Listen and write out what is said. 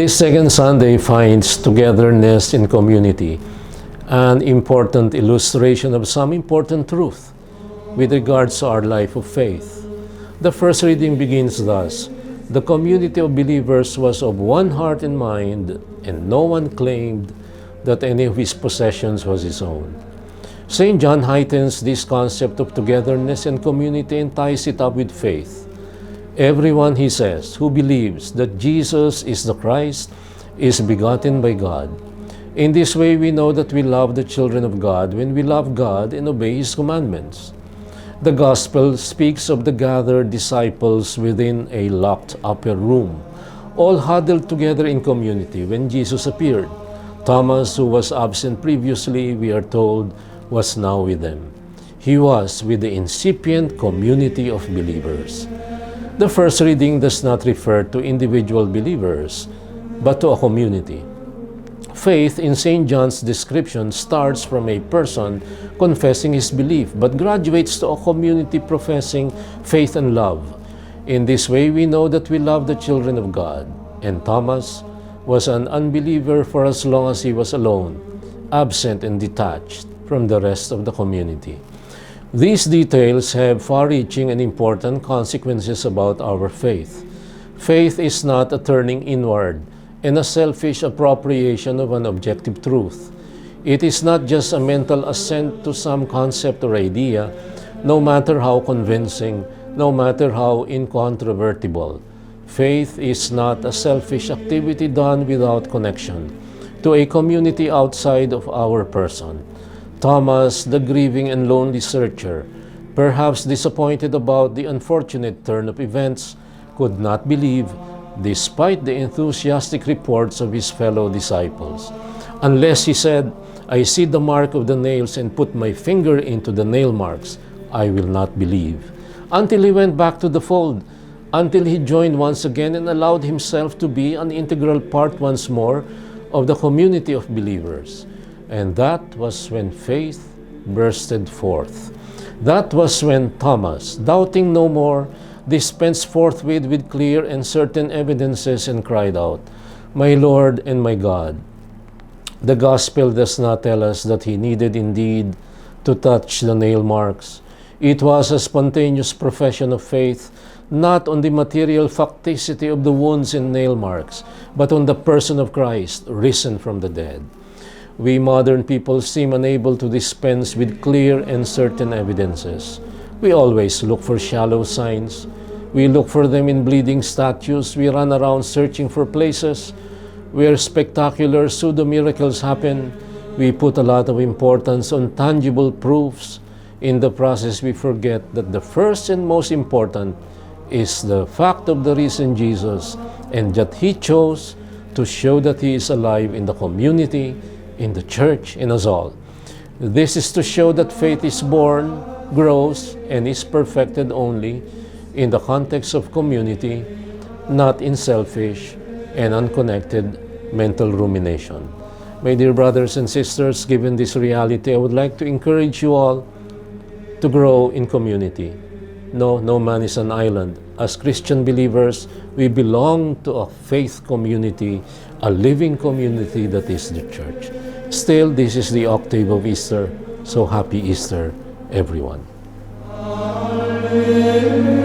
This second Sunday finds togetherness in community, an important illustration of some important truth with regards to our life of faith. The first reading begins thus: "The community of believers was of one heart and mind, and no one claimed that any of his possessions was his own." St. John heightens this concept of togetherness and community and ties it up with faith. Everyone, he says, who believes that Jesus is the Christ is begotten by God. In this way, we know that we love the children of God when we love God and obey His commandments. The Gospel speaks of the gathered disciples within a locked upper room, all huddled together in community when Jesus appeared. Thomas, who was absent previously, we are told, was now with them. He was with the incipient community of believers. The first reading does not refer to individual believers, but to a community. Faith in St. John's description starts from a person confessing his belief, but graduates to a community professing faith and love. In this way, we know that we love the children of God. And Thomas was an unbeliever for as long as he was alone, absent and detached from the rest of the community. These details have far-reaching and important consequences about our faith. Faith is not a turning inward and a selfish appropriation of an objective truth. It is not just a mental assent to some concept or idea, no matter how convincing, no matter how incontrovertible. Faith is not a selfish activity done without connection to a community outside of our person. Thomas, the grieving and lonely searcher, perhaps disappointed about the unfortunate turn of events, could not believe, despite the enthusiastic reports of his fellow disciples. Unless he said, "I see the mark of the nails and put my finger into the nail marks, I will not believe." Until he went back to the fold, until he joined once again and allowed himself to be an integral part once more of the community of believers. And that was when faith bursted forth. That was when Thomas, doubting no more, dispensed forthwith with clear and certain evidences and cried out, "My Lord and my God." The Gospel does not tell us that he needed indeed to touch the nail marks. It was a spontaneous profession of faith, not on the material facticity of the wounds and nail marks, but on the person of Christ, risen from the dead. We modern people seem unable to dispense with clear and certain evidences. We always look for shallow signs. We look for them in bleeding statues. We run around searching for places where spectacular pseudo-miracles happen. We put a lot of importance on tangible proofs. In the process, we forget that the first and most important is the fact of the risen Jesus, and that He chose to show that He is alive in the community, in the church, in us all. This is to show that faith is born, grows, and is perfected only in the context of community, not in selfish and unconnected mental rumination. My dear brothers and sisters, given this reality, I would like to encourage you all to grow in community. No man is an island. As Christian believers, we belong to a faith community, a living community that is the church. Still, this is the octave of Easter, so happy Easter, everyone. Amen.